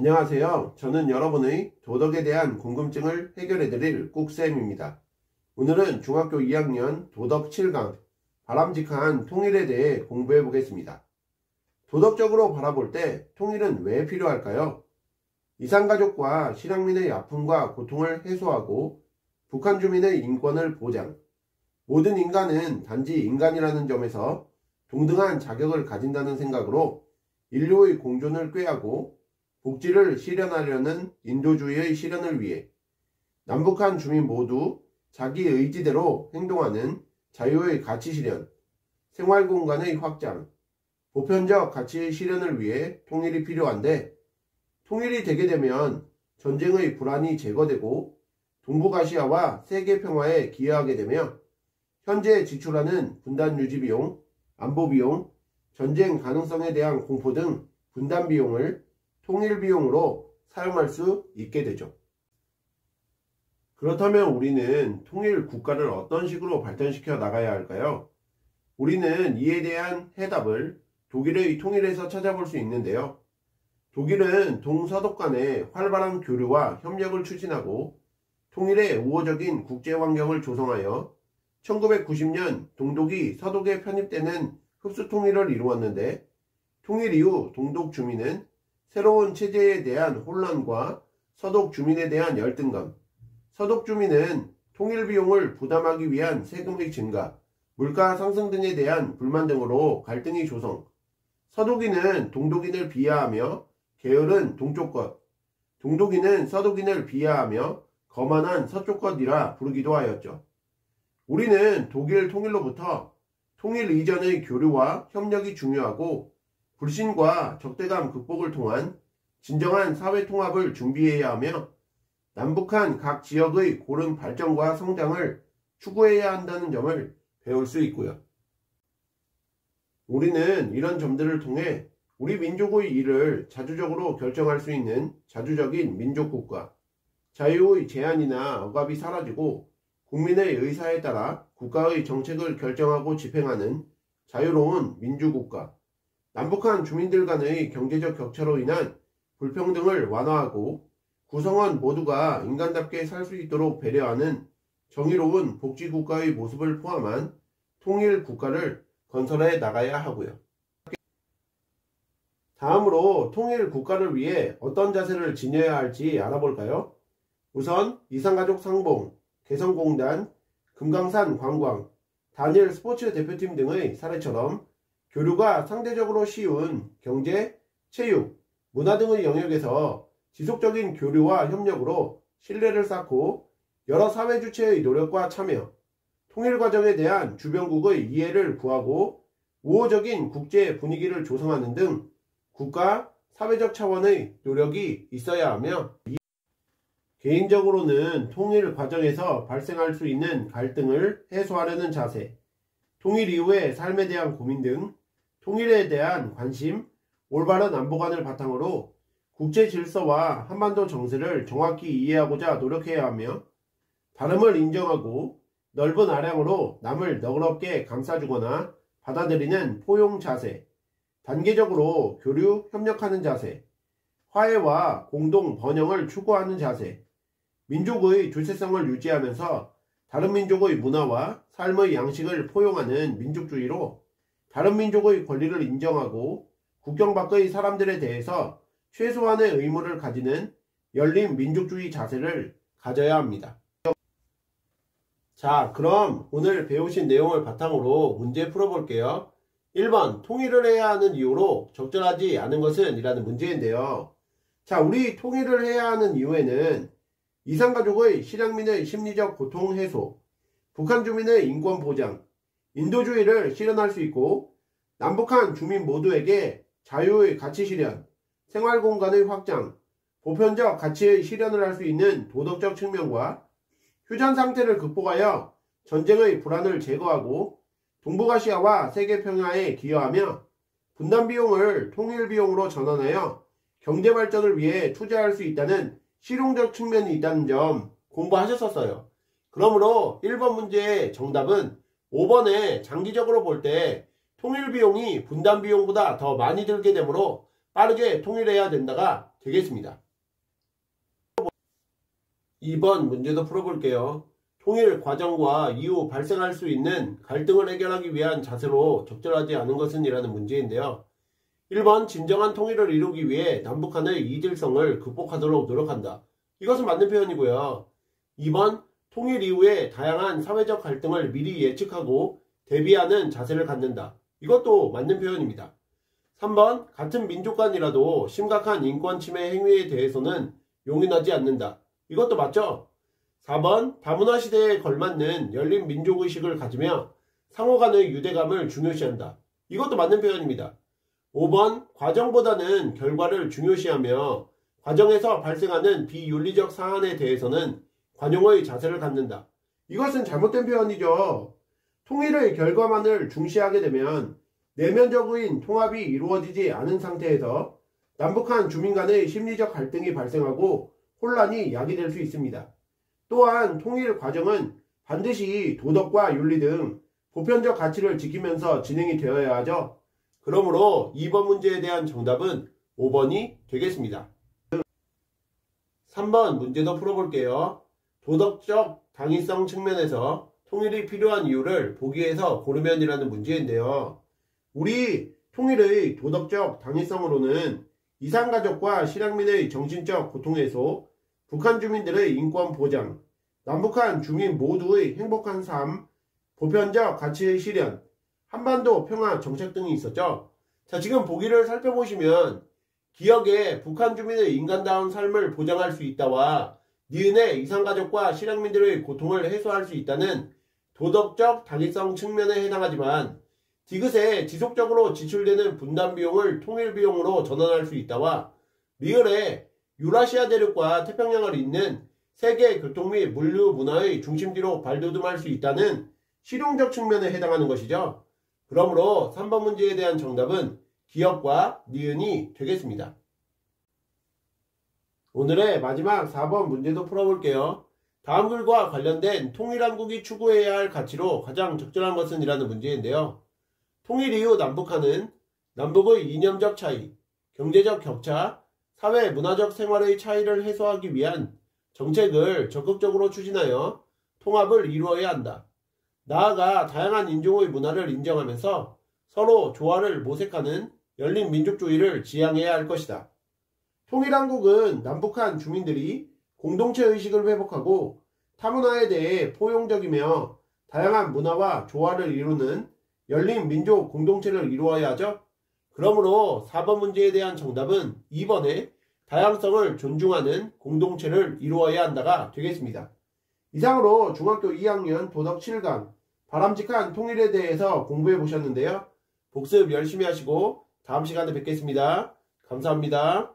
안녕하세요. 저는 여러분의 도덕에 대한 궁금증을 해결해드릴 꾹쌤입니다. 오늘은 중학교 2학년 도덕 7강 바람직한 통일에 대해 공부해 보겠습니다. 도덕적으로 바라볼 때 통일은 왜 필요할까요? 이산가족과 실향민의 아픔과 고통을 해소하고 북한 주민의 인권을 보장, 모든 인간은 단지 인간이라는 점에서 동등한 자격을 가진다는 생각으로 인류의 공존을 꾀하고 복지를 실현하려는 인도주의의 실현을 위해 남북한 주민 모두 자기 의지대로 행동하는 자유의 가치 실현, 생활공간의 확장, 보편적 가치의 실현을 위해 통일이 필요한데, 통일이 되게 되면 전쟁의 불안이 제거되고 동북아시아와 세계 평화에 기여하게 되며 현재 지출하는 분단 유지 비용, 안보 비용, 전쟁 가능성에 대한 공포 등 분담 비용을 통일 비용으로 사용할 수 있게 되죠. 그렇다면 우리는 통일 국가를 어떤 식으로 발전시켜 나가야 할까요? 우리는 이에 대한 해답을 독일의 통일에서 찾아볼 수 있는데요. 독일은 동서독 간의 활발한 교류와 협력을 추진하고 통일의 우호적인 국제 환경을 조성하여 1990년 동독이 서독에 편입되는 흡수 통일을 이루었는데, 통일 이후 동독 주민은 새로운 체제에 대한 혼란과 서독 주민에 대한 열등감, 서독 주민은 통일 비용을 부담하기 위한 세금의 증가, 물가 상승 등에 대한 불만 등으로 갈등이 조성, 서독인은 동독인을 비하하며 게으른 동쪽 것, 동독인은 서독인을 비하하며 거만한 서쪽 것이라 부르기도 하였죠. 우리는 독일 통일로부터 통일 이전의 교류와 협력이 중요하고 불신과 적대감 극복을 통한 진정한 사회 통합을 준비해야 하며 남북한 각 지역의 고른 발전과 성장을 추구해야 한다는 점을 배울 수 있고요. 우리는 이런 점들을 통해 우리 민족의 일을 자주적으로 결정할 수 있는 자주적인 민족국가, 자유의 제한이나 억압이 사라지고 국민의 의사에 따라 국가의 정책을 결정하고 집행하는 자유로운 민주국가, 남북한 주민들 간의 경제적 격차로 인한 불평등을 완화하고 구성원 모두가 인간답게 살 수 있도록 배려하는 정의로운 복지국가의 모습을 포함한 통일국가를 건설해 나가야 하고요. 다음으로 통일국가를 위해 어떤 자세를 지녀야 할지 알아볼까요? 우선 이산가족 상봉, 개성공단, 금강산 관광, 단일 스포츠 대표팀 등의 사례처럼 교류가 상대적으로 쉬운 경제, 체육, 문화 등의 영역에서 지속적인 교류와 협력으로 신뢰를 쌓고 여러 사회 주체의 노력과 참여, 통일 과정에 대한 주변국의 이해를 구하고 우호적인 국제 분위기를 조성하는 등 국가, 사회적 차원의 노력이 있어야 하며, 개인적으로는 통일 과정에서 발생할 수 있는 갈등을 해소하려는 자세, 통일 이후의 삶에 대한 고민 등 통일에 대한 관심, 올바른 안보관을 바탕으로 국제 질서와 한반도 정세를 정확히 이해하고자 노력해야 하며, 다름을 인정하고 넓은 아량으로 남을 너그럽게 감싸주거나 받아들이는 포용 자세, 단계적으로 교류, 협력하는 자세, 화해와 공동 번영을 추구하는 자세, 민족의 주체성을 유지하면서 다른 민족의 문화와 삶의 양식을 포용하는 민족주의로 다른 민족의 권리를 인정하고 국경 밖의 사람들에 대해서 최소한의 의무를 가지는 열린 민족주의 자세를 가져야 합니다. 자, 그럼 오늘 배우신 내용을 바탕으로 문제 풀어볼게요. 1번, 통일을 해야 하는 이유로 적절하지 않은 것은? 이라는 문제인데요. 자, 우리 통일을 해야 하는 이유에는 이산가족의 실향민의 심리적 고통 해소, 북한 주민의 인권 보장, 인도주의를 실현할 수 있고 남북한 주민 모두에게 자유의 가치 실현, 생활공간의 확장, 보편적 가치의 실현을 할 수 있는 도덕적 측면과 휴전 상태를 극복하여 전쟁의 불안을 제거하고 동북아시아와 세계 평화에 기여하며 분담 비용을 통일 비용으로 전환하여 경제 발전을 위해 투자할 수 있다는 실용적 측면이 있다는 점 공부하셨었어요. 그러므로 1번 문제의 정답은 5번에 장기적으로 볼 때 통일 비용이 분담 비용보다 더 많이 들게 되므로 빠르게 통일해야 된다가 되겠습니다. 2번 문제도 풀어볼게요. 통일 과정과 이후 발생할 수 있는 갈등을 해결하기 위한 자세로 적절하지 않은 것은? 이라는 문제인데요. 1번 진정한 통일을 이루기 위해 남북한의 이질성을 극복하도록 노력한다. 이것은 맞는 표현이고요. 2번 통일 이후에 다양한 사회적 갈등을 미리 예측하고 대비하는 자세를 갖는다. 이것도 맞는 표현입니다. 3번 같은 민족 간이라도 심각한 인권 침해 행위에 대해서는 용인하지 않는다. 이것도 맞죠? 4번 다문화 시대에 걸맞는 열린 민족의식을 가지며 상호 간의 유대감을 중요시한다. 이것도 맞는 표현입니다. 5번 과정보다는 결과를 중요시하며 과정에서 발생하는 비윤리적 사안에 대해서는 관용의 자세를 갖는다. 이것은 잘못된 표현이죠. 통일의 결과만을 중시하게 되면 내면적인 통합이 이루어지지 않은 상태에서 남북한 주민 간의 심리적 갈등이 발생하고 혼란이 야기될 수 있습니다. 또한 통일 과정은 반드시 도덕과 윤리 등 보편적 가치를 지키면서 진행이 되어야 하죠. 그러므로 2번 문제에 대한 정답은 5번이 되겠습니다. 3번 문제도 풀어볼게요. 도덕적 당위성 측면에서 통일이 필요한 이유를 보기에서 고르면? 이라는 문제인데요. 우리 통일의 도덕적 당위성으로는 이산가족과 실향민의 정신적 고통 해소, 북한 주민들의 인권 보장, 남북한 주민 모두의 행복한 삶, 보편적 가치의 실현, 한반도 평화 정책 등이 있었죠. 자, 지금 보기를 살펴보시면 기억에 북한 주민의 인간다운 삶을 보장할 수 있다와 니은의 이산가족과 실향민들의 고통을 해소할 수 있다는 도덕적 당위성 측면에 해당하지만 디귿에 지속적으로 지출되는 분담 비용을 통일 비용으로 전환할 수 있다와 리을에 유라시아 대륙과 태평양을 잇는 세계 교통 및 물류 문화의 중심지로 발돋움할 수 있다는 실용적 측면에 해당하는 것이죠. 그러므로 3번 문제에 대한 정답은 기억과 니은이 되겠습니다. 오늘의 마지막 4번 문제도 풀어볼게요. 다음 글과 관련된 통일한국이 추구해야 할 가치로 가장 적절한 것은? 이라는 문제인데요. 통일 이후 남북한은 남북의 이념적 차이, 경제적 격차, 사회 문화적 생활의 차이를 해소하기 위한 정책을 적극적으로 추진하여 통합을 이루어야 한다. 나아가 다양한 인종의 문화를 인정하면서 서로 조화를 모색하는 열린 민족주의를 지향해야 할 것이다. 통일한국은 남북한 주민들이 공동체 의식을 회복하고 타문화에 대해 포용적이며 다양한 문화와 조화를 이루는 열린 민족 공동체를 이루어야 하죠. 그러므로 4번 문제에 대한 정답은 2번에 다양성을 존중하는 공동체를 이루어야 한다가 되겠습니다. 이상으로 중학교 2학년 도덕 7강 바람직한 통일에 대해서 공부해 보셨는데요. 복습 열심히 하시고 다음 시간에 뵙겠습니다. 감사합니다.